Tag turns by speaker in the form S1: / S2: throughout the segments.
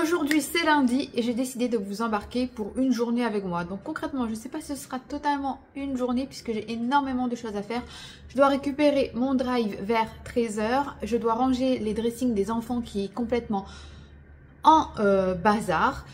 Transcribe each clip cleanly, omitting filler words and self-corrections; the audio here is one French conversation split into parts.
S1: Aujourd'hui c'est lundi et j'ai décidé de vous embarquer pour une journée avec moi. Donc concrètement je ne sais pas si ce sera totalement une journée puisque j'ai énormément de choses à faire. Je dois récupérer mon drive vers 13 h. Je dois ranger les dressings des enfants qui est complètement en bazar,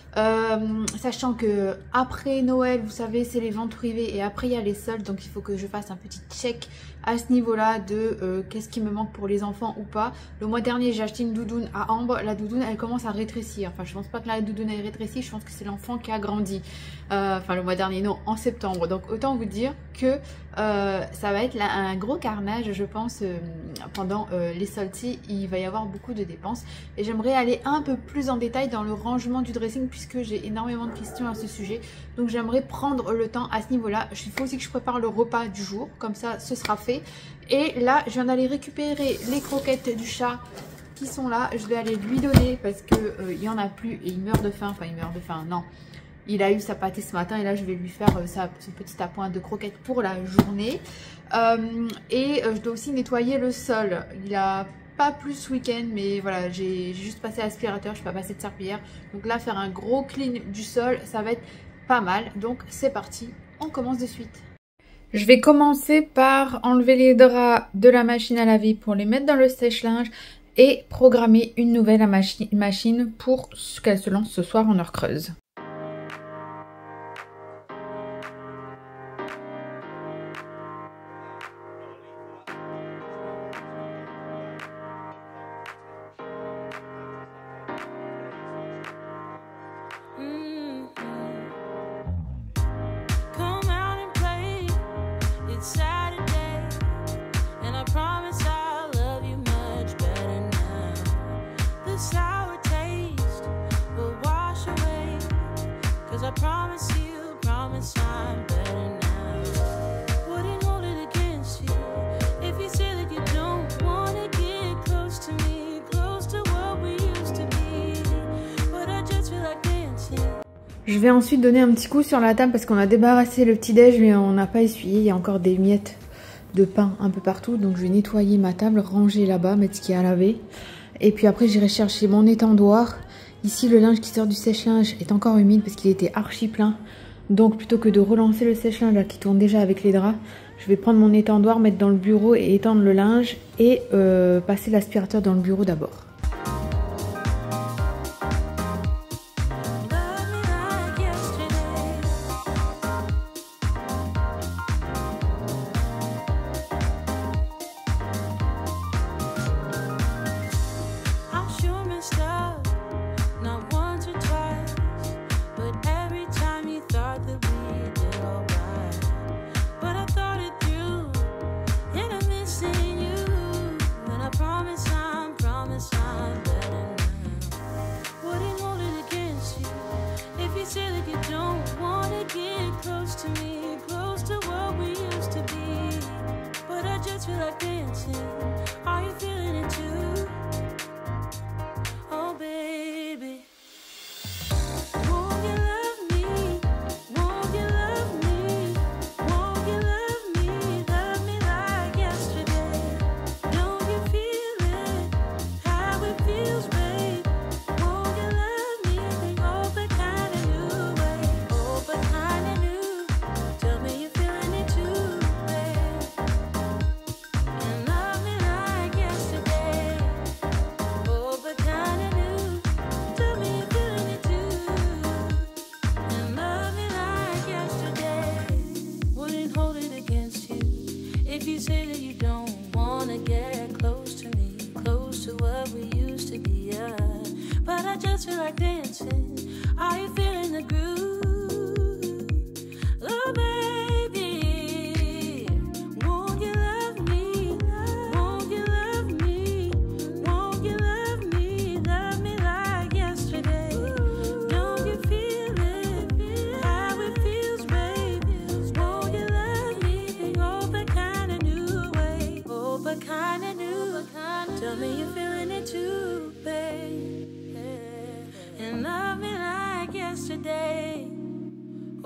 S1: sachant que après Noël vous savez c'est les ventes privées et après il y a les soldes, donc il faut que je fasse un petit check à ce niveau là de qu'est-ce qui me manque pour les enfants ou pas. Le mois dernier j'ai acheté une doudoune à Ambre, la doudoune elle commence à rétrécir, enfin je pense pas que la doudoune elle rétrécit, je pense que c'est l'enfant qui a grandi, enfin le mois dernier non, en septembre, donc autant vous dire que ça va être là un gros carnage je pense pendant les soldes-ci. Il va y avoir beaucoup de dépenses et j'aimerais aller un peu plus en détail dans le rangement du dressing puisque j'ai énormément de questions à ce sujet, donc j'aimerais prendre le temps à ce niveau là. Il faut aussi que je prépare le repas du jour, comme ça ce sera fait. Et là je viens d'aller récupérer les croquettes du chat qui sont là, je vais aller lui donner parce que il y en a plus et il meurt de faim, enfin il meurt de faim, non, il a eu sa pâtée ce matin et là je vais lui faire son petit appoint de croquettes pour la journée. Je dois aussi nettoyer le sol. Il a pas plus ce week-end, mais voilà, j'ai juste passé l'aspirateur, je ne suis pas passé de serpillière. Donc là, faire un gros clean du sol, ça va être pas mal. Donc c'est parti, on commence de suite. Je vais commencer par enlever les draps de la machine à laver pour les mettre dans le sèche-linge et programmer une nouvelle machine pour qu'elle se lance ce soir en heure creuse. Je vais ensuite donner un petit coup sur la table parce qu'on a débarrassé le petit déj mais on n'a pas essuyé, il y a encore des miettes de pain un peu partout, donc je vais nettoyer ma table, ranger là-bas, mettre ce qu'il y a à laver et puis après j'irai chercher mon étendoir. Ici le linge qui sort du sèche-linge est encore humide parce qu'il était archi plein, donc plutôt que de relancer le sèche-linge qui tourne déjà avec les draps, je vais prendre mon étendoir, mettre dans le bureau et étendre le linge et passer l'aspirateur dans le bureau d'abord.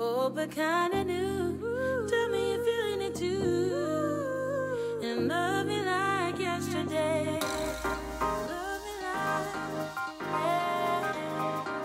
S2: Oh, but kinda new. Tell me you're feeling it too. And love me like yesterday. Love me like, yeah.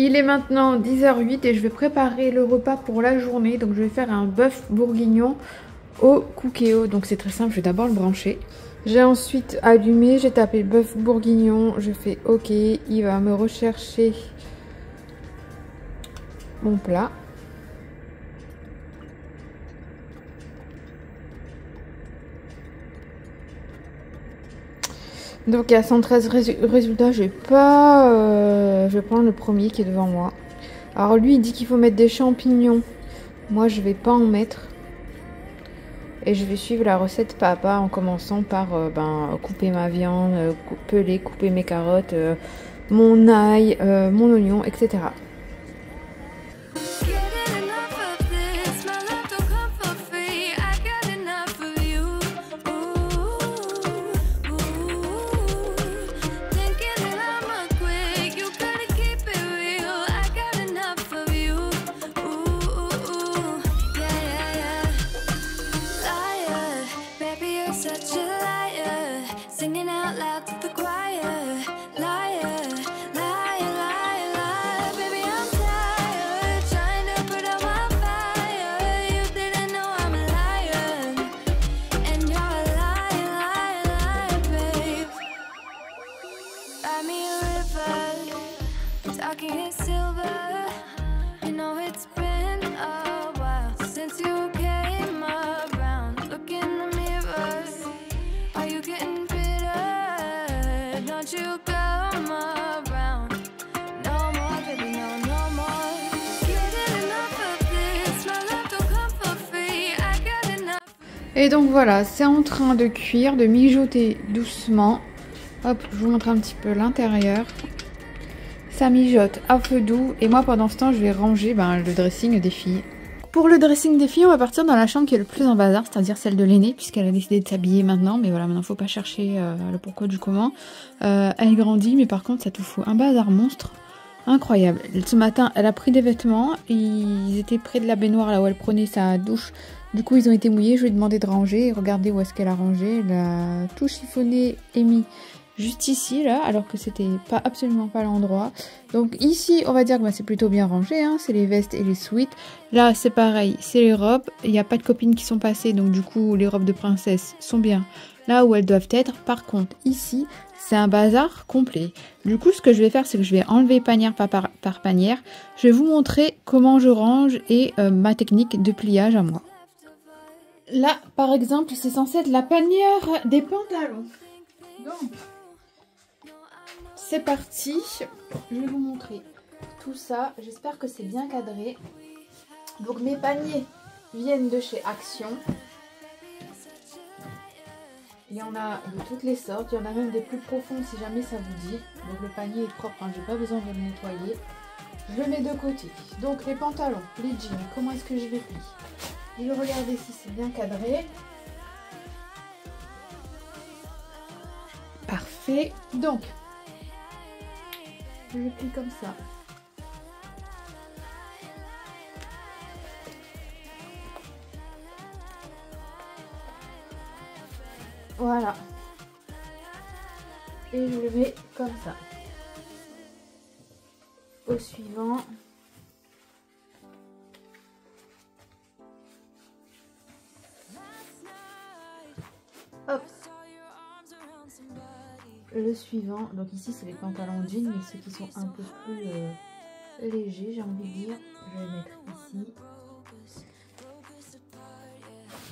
S1: Il est maintenant 10h08 et je vais préparer le repas pour la journée. Donc je vais faire un bœuf bourguignon au cookéo. Donc c'est très simple, je vais d'abord le brancher. J'ai ensuite allumé, j'ai tapé bœuf bourguignon, je fais OK, il va me rechercher mon plat. Donc il y a 113 résultats, je vais prendre le premier qui est devant moi. Alors lui il dit qu'il faut mettre des champignons, moi je vais pas en mettre. Et je vais suivre la recette pas à pas en commençant par couper ma viande, peler, couper mes carottes, mon ail, mon oignon, etc. Et donc voilà, c'est en train de cuire, de mijoter doucement. Hop, je vous montre un petit peu l'intérieur. Ça mijote à feu doux. Et moi, pendant ce temps, je vais ranger le dressing des filles. Pour le dressing des filles, on va partir dans la chambre qui est le plus en bazar, c'est-à-dire celle de l'aînée, puisqu'elle a décidé de s'habiller maintenant. Mais voilà, maintenant, faut pas chercher le pourquoi du comment. Elle grandit, mais par contre, ça te fout un bazar monstre. Incroyable. Ce matin, elle a pris des vêtements. Ils étaient près de la baignoire, là où elle prenait sa douche. Du coup, ils ont été mouillés. Je lui ai demandé de ranger. Et regardez où est-ce qu'elle a rangé. Elle a tout chiffonné et mis juste ici, là, alors que c'était absolument pas l'endroit. Donc ici, on va dire que c'est plutôt bien rangé. Hein. C'est les vestes et les sweats. Là, c'est pareil. C'est les robes. Il n'y a pas de copines qui sont passées. Donc du coup, les robes de princesse sont bien là où elles doivent être. Par contre, ici, c'est un bazar complet. Du coup, ce que je vais faire, c'est que je vais enlever panière par panière. Je vais vous montrer comment je range et ma technique de pliage à moi. Là, par exemple, c'est censé être la panière des pantalons. Donc, c'est parti. Je vais vous montrer tout ça. J'espère que c'est bien cadré. Donc, mes paniers viennent de chez Action. Il y en a de toutes les sortes. Il y en a même des plus profonds si jamais ça vous dit. Donc, le panier est propre. J'ai pas besoin de le nettoyer. Je le mets de côté. Donc, les pantalons, les jeans, comment est-ce que je les plie? Je vais regarder si c'est bien cadré. Parfait. Donc, je le plie comme ça. Voilà. Et je le mets comme ça. Au suivant. Hop. Le suivant, donc ici c'est les pantalons jeans, mais ceux qui sont un peu plus légers, j'ai envie de dire, je vais les mettre ici.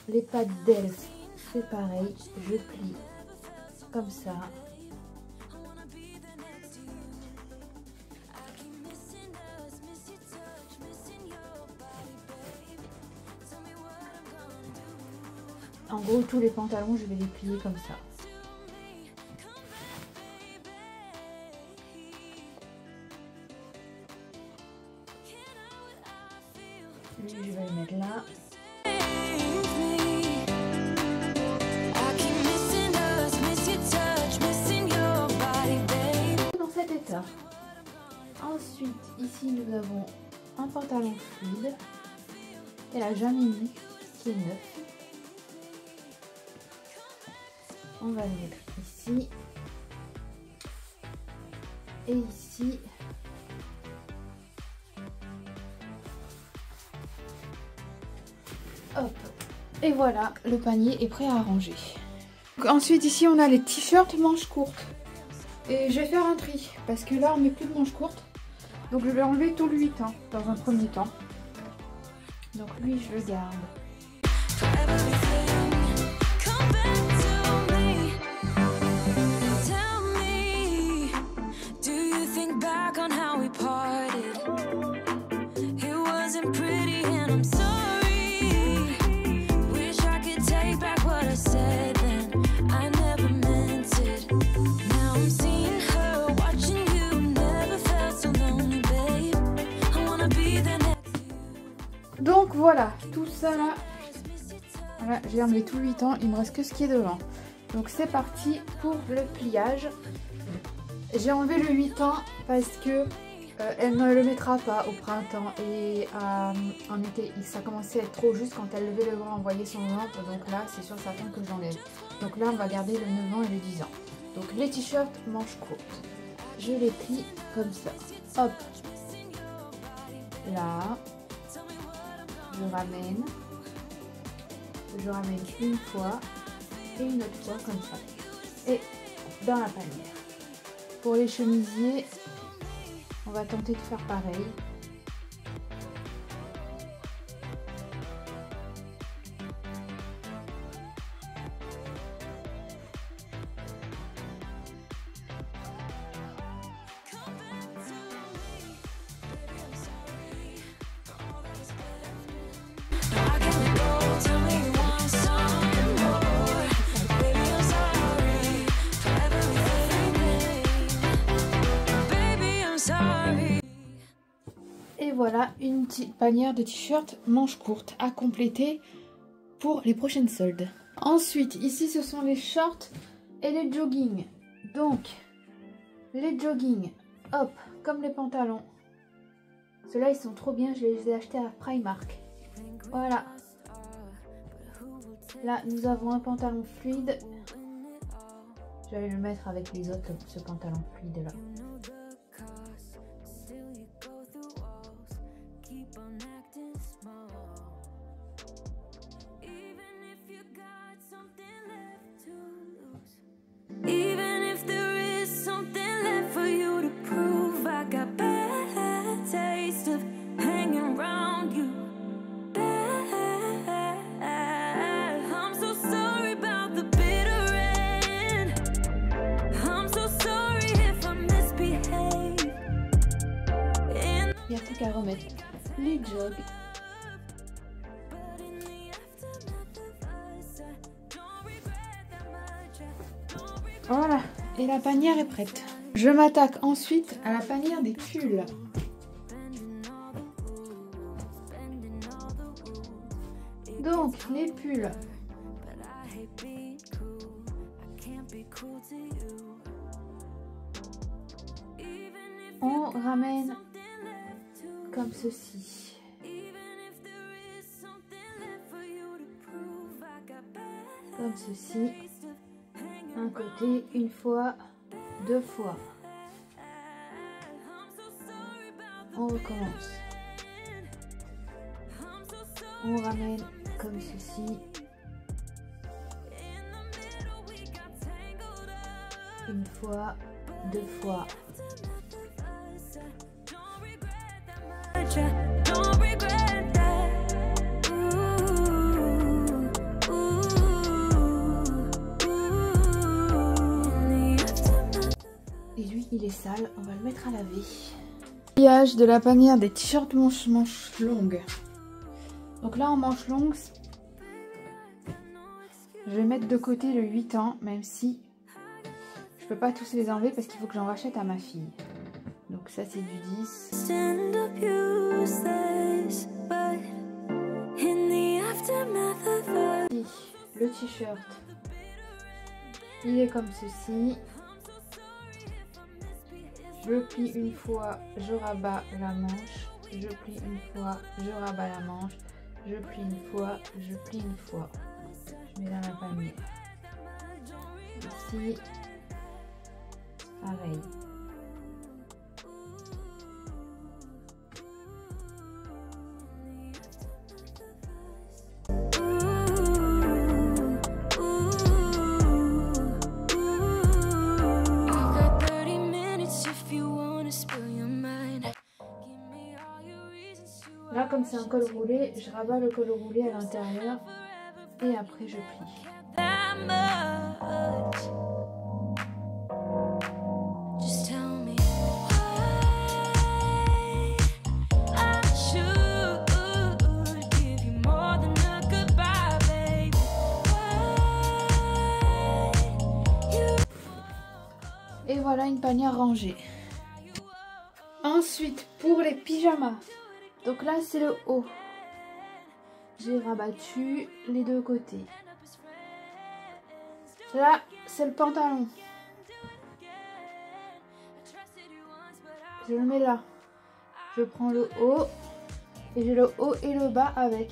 S1: Les pattes d'elfe, c'est pareil, je plie comme ça. En gros, tous les pantalons, je vais les plier comme ça. Lui, je vais le mettre là. Dans cet état. Ensuite, ici, nous avons un pantalon fluide. Elle a jamais mis, qui est neuf. On va le mettre ici. Et ici. Hop. Et voilà, le panier est prêt à ranger. Donc, ensuite ici on a les t-shirts manches courtes. Et je vais faire un tri parce que là on met plus de manches courtes. Donc je vais enlever tout le 8 ans dans un premier temps. Donc lui je le garde. Donc voilà, tout ça là, voilà, j'ai enlevé tout le 8 ans, il me reste que ce qui est devant. Donc c'est parti pour le pliage. J'ai enlevé le 8 ans parce que elle ne le mettra pas au printemps et en été. Ça commençait à être trop juste quand elle levait le bras, on voyait son ventre. Donc là c'est sûr certain que j'enlève. Donc là on va garder le 9 ans et le 10 ans. Donc les t-shirts manches courtes, je les plie comme ça. Hop, là. Je ramène une fois et une autre fois comme ça et dans la panière. Pour les chemisiers, on va tenter de faire pareil. Et voilà une petite panière de t-shirts manches courtes à compléter pour les prochaines soldes. Ensuite, ici ce sont les shorts et les joggings. Donc, les joggings, hop, comme les pantalons. Ceux-là, ils sont trop bien, je les ai achetés à Primark. Voilà. Là, nous avons un pantalon fluide. Je vais le mettre avec les autres, ce pantalon fluide là. Il n'y a plus qu'à remettre les jogs. Voilà, et la panière est prête. Je m'attaque ensuite à la panière des pulls. Donc, les pulls. On ramène comme ceci. Comme ceci. Un côté, une fois, deux fois. On recommence. On ramène comme ceci. Une fois, deux fois. Et lui, il est sale, on va le mettre à laver. Pliage de la panière des t-shirts manches longues. Donc là, en manches longues, je vais mettre de côté le 8 ans, même si je peux pas tous les enlever parce qu'il faut que j'en rachète à ma fille. Donc ça, c'est du 10. Le t-shirt, il est comme ceci. Je plie une fois, je rabats la manche. Je plie une fois, je rabats la manche. Je plie une fois, je plie une fois. Je mets dans la panier. Ici, pareil. Là, comme c'est un col roulé, je rabats le col roulé à l'intérieur et après je plie.
S2: that much. Just tell me why I should give you more than a goodbye, baby. Why you
S1: Et voilà une panière rangée. Ensuite, pour les pyjamas. Donc là, c'est le haut. J'ai rabattu les deux côtés. Là, c'est le pantalon. Je le mets là. Je prends le haut. Et j'ai le haut et le bas avec.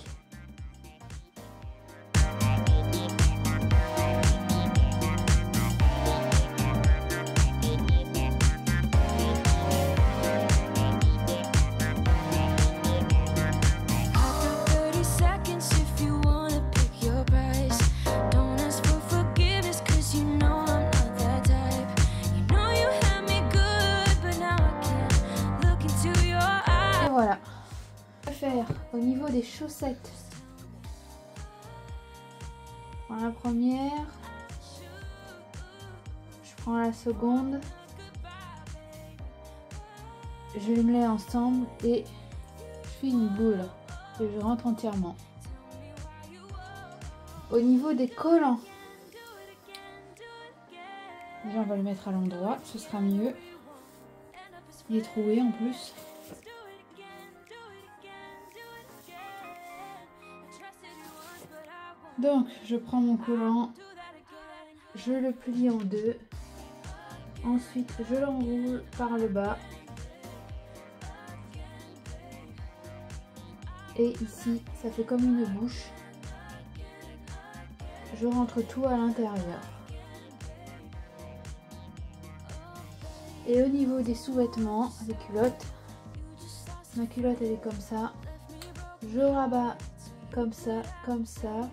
S1: Voilà. Je vais faire au niveau des chaussettes. Je prends la première. Je prends la seconde. Je les mets ensemble et je fais une boule. Et je rentre entièrement. Au niveau des collants. Déjà on va le mettre à l'endroit, ce sera mieux. Il est troué en plus. Donc, je prends mon collant, je le plie en deux, ensuite je l'enroule par le bas et ici ça fait comme une bouche. Je rentre tout à l'intérieur. Et au niveau des sous-vêtements, les culottes, ma culotte elle est comme ça, je rabats comme ça, comme ça.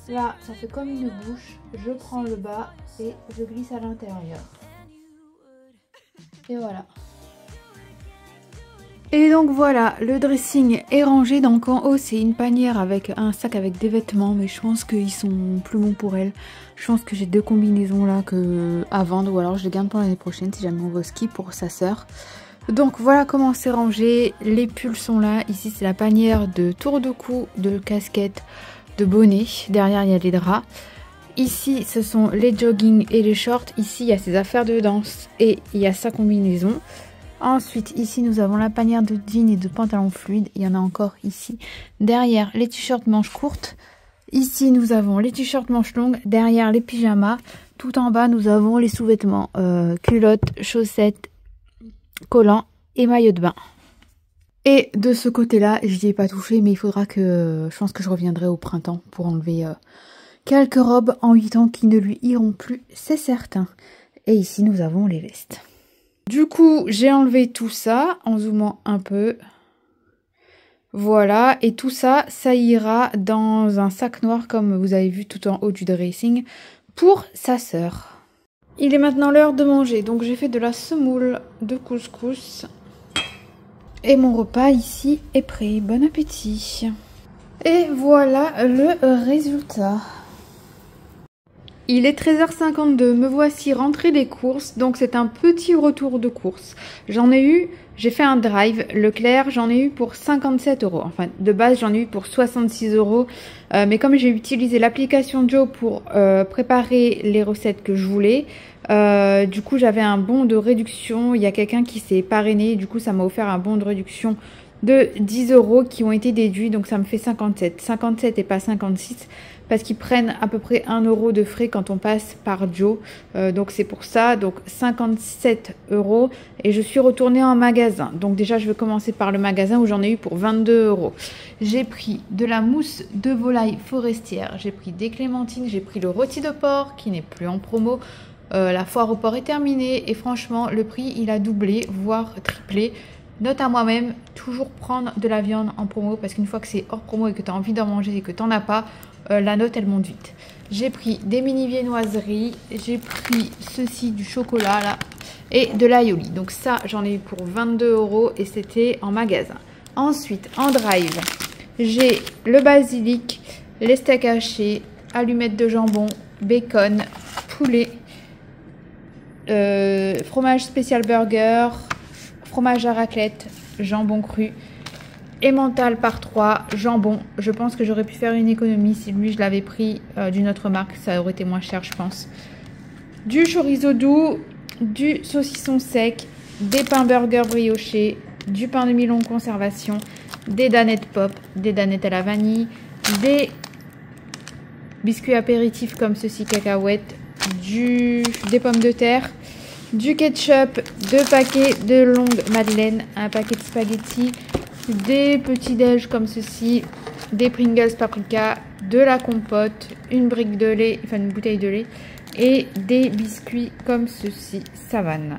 S1: Là, ça fait comme une bouche. Je prends le bas et je glisse à l'intérieur. Et voilà. Et donc voilà, le dressing est rangé. Donc en haut, c'est une panière avec un sac avec des vêtements. Mais je pense qu'ils sont plus bons pour elle. Je pense que j'ai deux combinaisons là à vendre. Ou alors je les garde pour l'année prochaine si jamais on va au ski pour sa sœur. Donc voilà comment c'est rangé. Les pulls sont là. Ici, c'est la panière de tour de cou, de casquette, de bonnet. Derrière il y a les draps. Ici ce sont les joggings et les shorts. Ici il y a ses affaires de danse et il y a sa combinaison. Ensuite ici nous avons la panière de jeans et de pantalons fluides. Il y en a encore ici. Derrière les t-shirts manches courtes. Ici nous avons les t-shirts manches longues. Derrière les pyjamas. Tout en bas nous avons les sous-vêtements, culottes, chaussettes, collants et maillots de bain. Et de ce côté-là, je n'y ai pas touché, mais il faudra que... Je pense que je reviendrai au printemps pour enlever quelques robes en 8 ans qui ne lui iront plus, c'est certain. Et ici, nous avons les vestes. Du coup, j'ai enlevé tout ça en zoomant un peu. Voilà, et tout ça, ça ira dans un sac noir comme vous avez vu tout en haut du dressing pour sa sœur. Il est maintenant l'heure de manger, donc j'ai fait de la semoule de couscous. Et mon repas ici est prêt. Bon appétit. Et voilà le résultat. Il est 13h52. Me voici rentrée des courses. Donc c'est un petit retour de course. J'ai fait un drive Leclerc. J'en ai eu pour 57 €. Enfin, de base, j'en ai eu pour 66 €. Mais comme j'ai utilisé l'application Joe pour préparer les recettes que je voulais, du coup j'avais un bon de réduction. Il y a quelqu'un qui s'est parrainé, du coup ça m'a offert un bon de réduction de 10 € qui ont été déduits, donc ça me fait 57 et pas 56 parce qu'ils prennent à peu près 1 € de frais quand on passe par Joe, donc c'est pour ça. Donc 57 € et je suis retournée en magasin. Donc déjà je vais commencer par le magasin où j'en ai eu pour 22 €. J'ai pris de la mousse de volaille forestière, j'ai pris des clémentines, j'ai pris le rôti de porc qui n'est plus en promo. La foire au porc est terminée et franchement le prix il a doublé voire triplé. Note à moi-même, toujours prendre de la viande en promo parce qu'une fois que c'est hors promo et que tu as envie d'en manger et que tu n'en as pas, la note elle monte vite. J'ai pris des mini viennoiseries, j'ai pris ceci du chocolat là et de l'aïoli. Donc ça j'en ai eu pour 22 € et c'était en magasin. Ensuite, en drive, j'ai le basilic, les steaks hachés, allumettes de jambon, bacon, poulet, fromage spécial burger, fromage à raclette, jambon cru, emmental par 3, jambon. Je pense que j'aurais pu faire une économie si lui je l'avais pris d'une autre marque, ça aurait été moins cher je pense. Du chorizo doux, du saucisson sec, des pains burger briochés, du pain de Mie longue conservation, des danettes pop, des danettes à la vanille, des biscuits apéritifs comme ceci, cacahuètes, des pommes de terre, du ketchup, 2 paquets de longues madeleines, un paquet de spaghettis, des petits déj comme ceci, des Pringles paprika, de la compote, une brique de lait, enfin une bouteille de lait et des biscuits comme ceci, Savane.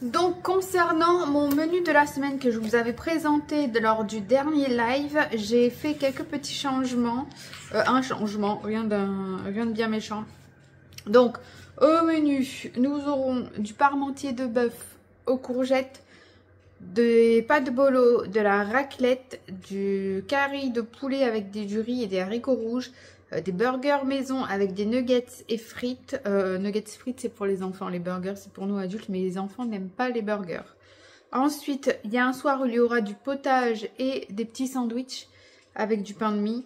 S1: Donc concernant mon menu de la semaine que je vous avais présenté lors du dernier live, j'ai fait quelques petits changements, un changement, rien de bien méchant. Donc au menu, nous aurons du parmentier de bœuf aux courgettes, des pâtes bolo, de la raclette, du curry de poulet avec du riz et des haricots rouges, des burgers maison avec des nuggets et frites. Nuggets frites c'est pour les enfants, les burgers c'est pour nous adultes, mais les enfants n'aiment pas les burgers. Ensuite, il y a un soir où il y aura du potage et des petits sandwichs avec du pain de mie.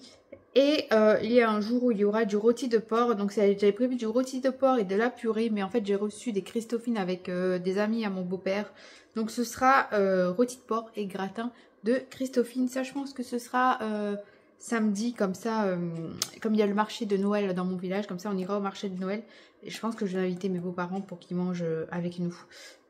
S1: Et il y a un jour où il y aura du rôti de porc. Donc j'avais prévu du rôti de porc et de la purée, mais en fait j'ai reçu des Christophines avec des amis à mon beau-père. Donc ce sera rôti de porc et gratin de Christophine. Ça je pense que ce sera samedi, comme ça, comme il y a le marché de Noël dans mon village, comme ça on ira au marché de Noël. Et je pense que je vais inviter mes beaux-parents pour qu'ils mangent avec nous.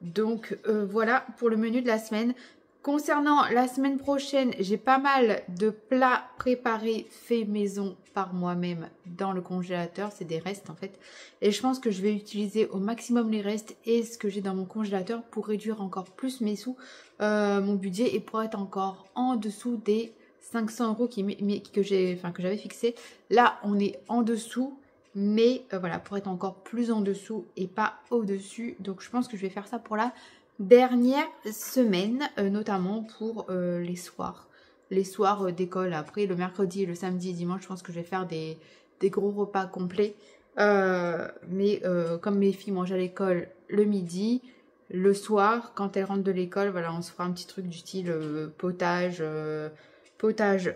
S1: Donc voilà pour le menu de la semaine. Concernant la semaine prochaine, j'ai pas mal de plats préparés, faits maison par moi-même dans le congélateur. C'est des restes en fait. Et je pense que je vais utiliser au maximum les restes et ce que j'ai dans mon congélateur pour réduire encore plus mes sous, mon budget, et pour être encore en dessous des 500 € que j'avais fixé. Là, on est en dessous. Mais voilà, pour être encore plus en dessous et pas au-dessus. Donc je pense que je vais faire ça pour la dernière semaine, notamment pour les soirs. Les soirs d'école. Après, le mercredi, le samedi et dimanche, je pense que je vais faire des gros repas complets. Mais comme mes filles mangent à l'école le midi, le soir, quand elles rentrent de l'école, voilà, on se fera un petit truc du style potage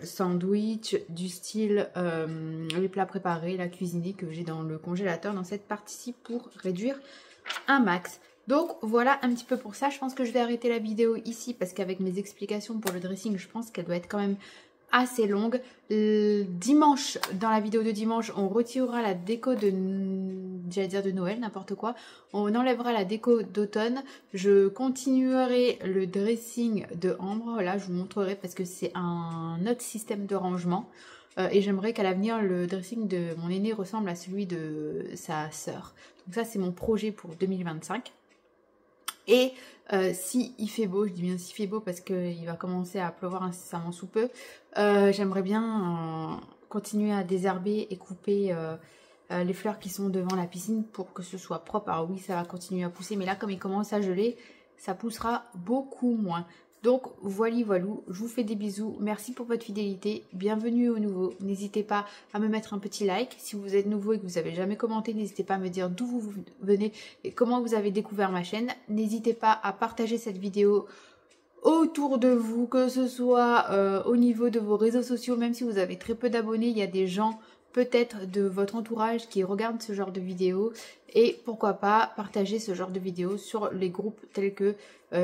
S1: sandwich, du style les plats préparés, la cuisinée que j'ai dans le congélateur dans cette partie-ci pour réduire un max. Donc voilà un petit peu pour ça. Je pense que je vais arrêter la vidéo ici parce qu'avec mes explications pour le dressing, je pense qu'elle doit être quand même assez longue. Dimanche, dans la vidéo de dimanche, on retirera la déco de, j'allais dire de Noël, n'importe quoi. On enlèvera la déco d'automne. Je continuerai le dressing de Ambre. Là, je vous montrerai parce que c'est un autre système de rangement. Et j'aimerais qu'à l'avenir, le dressing de mon aîné ressemble à celui de sa sœur. Donc ça, c'est mon projet pour 2025. Et si il fait beau, je dis bien s'il fait beau parce qu'il va commencer à pleuvoir incessamment sous peu, j'aimerais bien continuer à désherber et couper les fleurs qui sont devant la piscine pour que ce soit propre. Alors oui, ça va continuer à pousser, mais là comme il commence à geler, ça poussera beaucoup moins. Donc voilà, je vous fais des bisous, merci pour votre fidélité, bienvenue aux nouveaux, n'hésitez pas à me mettre un petit like, si vous êtes nouveau et que vous n'avez jamais commenté, n'hésitez pas à me dire d'où vous venez et comment vous avez découvert ma chaîne, n'hésitez pas à partager cette vidéo autour de vous, que ce soit au niveau de vos réseaux sociaux, même si vous avez très peu d'abonnés, il y a des gens peut-être de votre entourage qui regardent ce genre de vidéos et pourquoi pas partager ce genre de vidéos sur les groupes tels que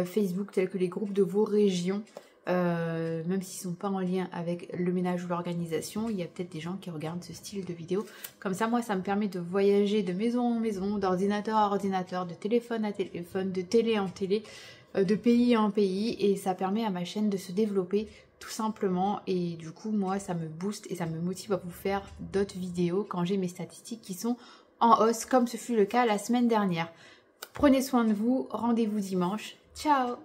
S1: Facebook, tels que les groupes de vos régions, même s'ils ne sont pas en lien avec le ménage ou l'organisation, il y a peut-être des gens qui regardent ce style de vidéo. Comme ça, moi, ça me permet de voyager de maison en maison, d'ordinateur à ordinateur, de téléphone à téléphone, de télé en télé, de pays en pays, et ça permet à ma chaîne de se développer tout simplement, et du coup moi ça me booste et ça me motive à vous faire d'autres vidéos quand j'ai mes statistiques qui sont en hausse comme ce fut le cas la semaine dernière. Prenez soin de vous, rendez-vous dimanche, ciao.